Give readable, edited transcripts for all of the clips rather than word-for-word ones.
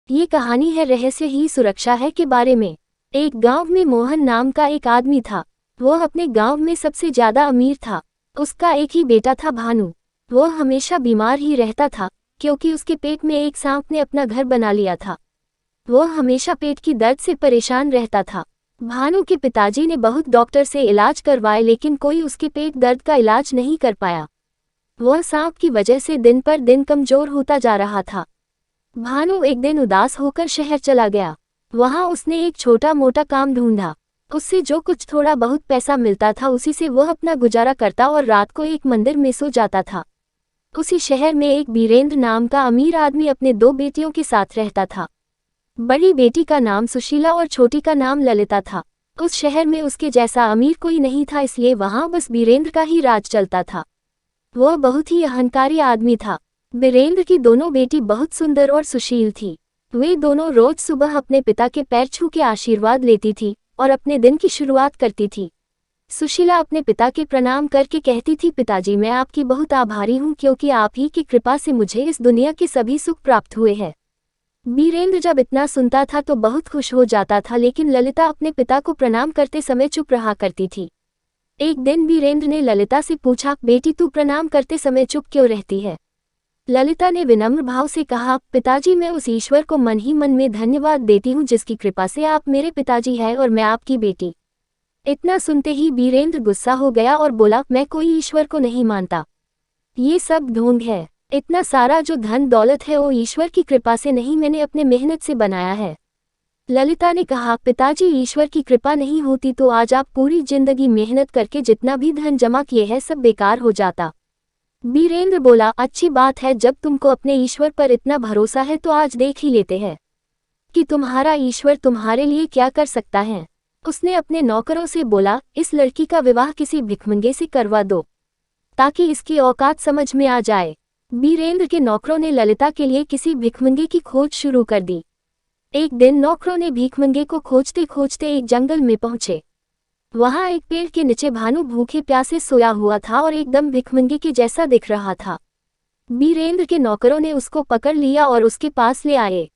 ये कहानी है रहस्य ही सुरक्षा है के बारे में। एक गांव में मोहन नाम का एक आदमी था। वह अपने गांव में सबसे ज्यादा अमीर था। उसका एक ही बेटा था भानु। वह हमेशा बीमार ही रहता था क्योंकि उसके पेट में एक सांप ने अपना घर बना लिया था। वह हमेशा पेट की दर्द से परेशान रहता था। भानु के पिताजी ने बहुत डॉक्टर से इलाज करवाए लेकिन कोई उसके पेट दर्द का इलाज नहीं कर पाया। वह सांप की वजह से दिन पर दिन कमजोर होता जा रहा था। भानु एक दिन उदास होकर शहर चला गया। वहां उसने एक छोटा मोटा काम ढूंढा। उससे जो कुछ थोड़ा बहुत पैसा मिलता था उसी से वह अपना गुजारा करता और रात को एक मंदिर में सो जाता था। उसी शहर में एक बीरेंद्र नाम का अमीर आदमी अपने दो बेटियों के साथ रहता था। बड़ी बेटी का नाम सुशीला और छोटी का नाम ललिता था। उस शहर में उसके जैसा अमीर कोई नहीं था, इसलिए वहां बस बीरेंद्र का ही राज चलता था। वह बहुत ही अहंकारी आदमी था। बीरेंद्र की दोनों बेटी बहुत सुंदर और सुशील थी। वे दोनों रोज सुबह अपने पिता के पैर छू के आशीर्वाद लेती थी और अपने दिन की शुरुआत करती थी। सुशीला अपने पिता के प्रणाम करके कहती थी, पिताजी मैं आपकी बहुत आभारी हूँ क्योंकि आप ही की कृपा से मुझे इस दुनिया के सभी सुख प्राप्त हुए हैं। बीरेंद्र जब इतना सुनता था तो बहुत खुश हो जाता था, लेकिन ललिता अपने पिता को प्रणाम करते समय चुप रहा करती थी। एक दिन बीरेंद्र ने ललिता से पूछा, बेटी तू प्रणाम करते समय चुप क्यों रहती है? ललिता ने विनम्र भाव से कहा, पिताजी मैं उस ईश्वर को मन ही मन में धन्यवाद देती हूँ जिसकी कृपा से आप मेरे पिताजी हैं और मैं आपकी बेटी। इतना सुनते ही बीरेंद्र गुस्सा हो गया और बोला, मैं कोई ईश्वर को नहीं मानता। ये सब ढोंग है। इतना सारा जो धन दौलत है वो ईश्वर की कृपा से नहीं, मैंने अपने मेहनत से बनाया है। ललिता ने कहा, पिताजी ईश्वर की कृपा नहीं होती तो आज आप पूरी जिंदगी मेहनत करके जितना भी धन जमा किए है सब बेकार हो जाता। बीरेंद्र बोला, अच्छी बात है, जब तुमको अपने ईश्वर पर इतना भरोसा है तो आज देख ही लेते हैं कि तुम्हारा ईश्वर तुम्हारे लिए क्या कर सकता है। उसने अपने नौकरों से बोला, इस लड़की का विवाह किसी भिखमंगे से करवा दो ताकि इसकी औकात समझ में आ जाए। बीरेंद्र के नौकरों ने ललिता के लिए किसी भिखमंगे की खोज शुरू कर दी। एक दिन नौकरों ने भिखमंगे को खोजते खोजते एक जंगल में पहुंचे। वहां एक पेड़ के नीचे भानु भूखे प्यासे सोया हुआ था और एकदम भिखमंगे के जैसा दिख रहा था। बीरेंद्र के नौकरों ने उसको पकड़ लिया और उसके पास ले आए।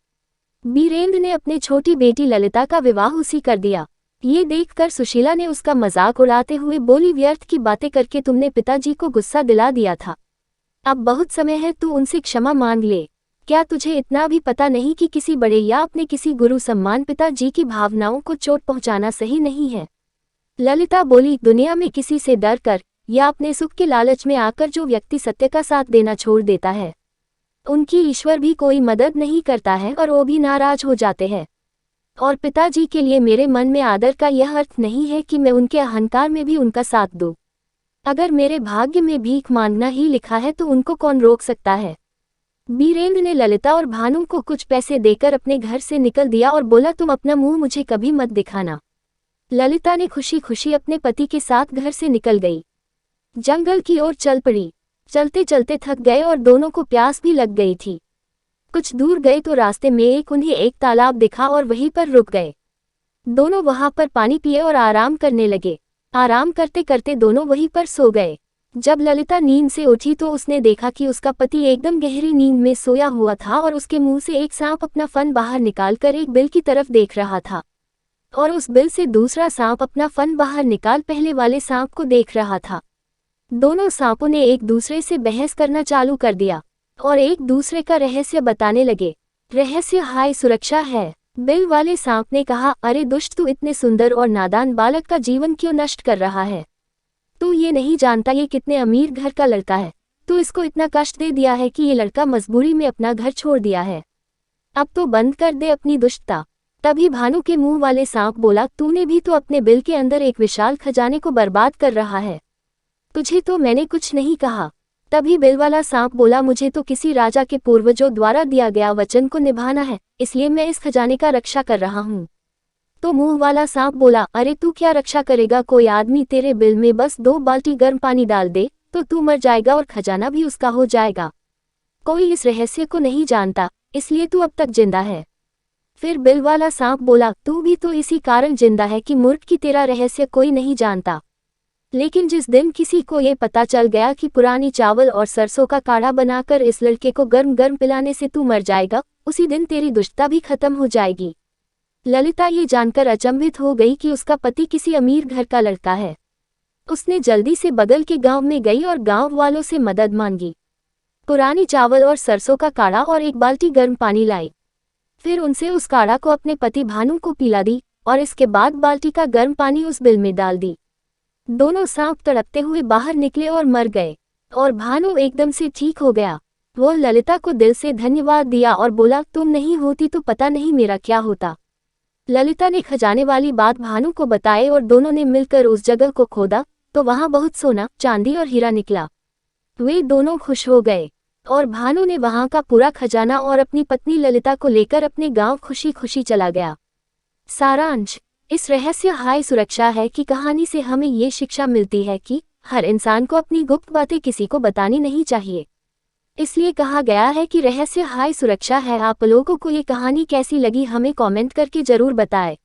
बीरेंद्र ने अपनी छोटी बेटी ललिता का विवाह उसी कर दिया। ये देखकर सुशीला ने उसका मजाक उड़ाते हुए बोली, व्यर्थ की बातें करके तुमने पिताजी को गुस्सा दिला दिया था। अब बहुत समय है, तू उनसे क्षमा मांग ले। क्या तुझे इतना भी पता नहीं कि किसी बड़े या अपने किसी गुरु सम्मान पिताजी की भावनाओं को चोट पहुंचाना सही नहीं है? ललिता बोली, दुनिया में किसी से डर कर या अपने सुख के लालच में आकर जो व्यक्ति सत्य का साथ देना छोड़ देता है उनकी ईश्वर भी कोई मदद नहीं करता है और वो भी नाराज हो जाते हैं। और पिताजी के लिए मेरे मन में आदर का यह अर्थ नहीं है कि मैं उनके अहंकार में भी उनका साथ दूं। अगर मेरे भाग्य में भीख मांगना ही लिखा है तो उनको कौन रोक सकता है? बीरेंद्र ने ललिता और भानु को कुछ पैसे देकर अपने घर से निकल दिया और बोला, तुम अपना मुंह मुझे कभी मत दिखाना। ललिता ने खुशी खुशी अपने पति के साथ घर से निकल गई। जंगल की ओर चल पड़ी। चलते चलते थक गए और दोनों को प्यास भी लग गई थी। कुछ दूर गए तो रास्ते में उन्हें एक तालाब दिखा और वहीं पर रुक गए। दोनों वहां पर पानी पिए और आराम करने लगे। आराम करते करते दोनों वहीं पर सो गए। जब ललिता नींद से उठी तो उसने देखा कि उसका पति एकदम गहरी नींद में सोया हुआ था और उसके मुंह से एक सांप अपना फन बाहर निकालकर एक बिल की तरफ देख रहा था और उस बिल से दूसरा सांप अपना फन बाहर निकाल पहले वाले सांप को देख रहा था। दोनों सांपों ने एक दूसरे से बहस करना चालू कर दिया और एक दूसरे का रहस्य बताने लगे। रहस्य हाय सुरक्षा है। बिल वाले सांप ने कहा, अरे दुष्ट, तू इतने सुंदर और नादान बालक का जीवन क्यों नष्ट कर रहा है? तू ये नहीं जानता ये कितने अमीर घर का लड़का है। तू इसको इतना कष्ट दे दिया है कि ये लड़का मजबूरी में अपना घर छोड़ दिया है। अब तो बंद कर दे अपनी दुष्टता। तभी भानु के मुंह वाले सांप बोला, तूने भी तो अपने बिल के अंदर एक विशाल खजाने को बर्बाद कर रहा है। तुझे तो मैंने कुछ नहीं कहा। तभी बिल वाला सांप बोला, मुझे तो किसी राजा के पूर्वजों द्वारा दिया गया वचन को निभाना है, इसलिए मैं इस खजाने का रक्षा कर रहा हूँ। तो मुंह वाला सांप बोला, अरे तू क्या रक्षा करेगा? कोई आदमी तेरे बिल में बस 2 बाल्टी गर्म पानी डाल दे तो तू मर जाएगा और खजाना भी उसका हो जाएगा। कोई इस रहस्य को नहीं जानता, इसलिए तू अब तक जिंदा है। फिर बिल वाला सांप बोला, तू भी तो इसी कारण जिंदा है कि मूर्ख की तेरा रहस्य कोई नहीं जानता। लेकिन जिस दिन किसी को ये पता चल गया कि पुरानी चावल और सरसों का काढ़ा बनाकर इस लड़के को गर्म गर्म पिलाने से तू मर जाएगा, उसी दिन तेरी दुष्टता भी खत्म हो जाएगी। ललिता ये जानकर अचंभित हो गई कि उसका पति किसी अमीर घर का लड़का है। उसने जल्दी से बगल के गांव में गई और गांव वालों से मदद मांगी। पुरानी चावल और सरसों का काढ़ा और एक बाल्टी गर्म पानी लाई। फिर उनसे उस काढ़ा को अपने पति भानु को पिला दी और इसके बाद बाल्टी का गर्म पानी उस बिल में डाल दी। दोनों सांप तड़पते हुए बाहर निकले और मर गए, और भानु एकदम से ठीक हो गया। वो ललिता को दिल से धन्यवाद दिया और बोला, तुम नहीं होती तो पता नहीं मेरा क्या होता। ललिता ने खजाने वाली बात भानु को बताई और दोनों ने मिलकर उस जगह को खोदा तो वहां बहुत सोना, चांदी और हीरा निकला। वे दोनों खुश हो गए और भानु ने वहां का पूरा खजाना और अपनी पत्नी ललिता को लेकर अपने गांव खुशी खुशी चला गया। सारांश, इस रहस्य हाय सुरक्षा है कि कहानी से हमें ये शिक्षा मिलती है कि हर इंसान को अपनी गुप्त बातें किसी को बतानी नहीं चाहिए। इसलिए कहा गया है कि रहस्य हाय सुरक्षा है। आप लोगों को ये कहानी कैसी लगी हमें कमेंट करके जरूर बताएं।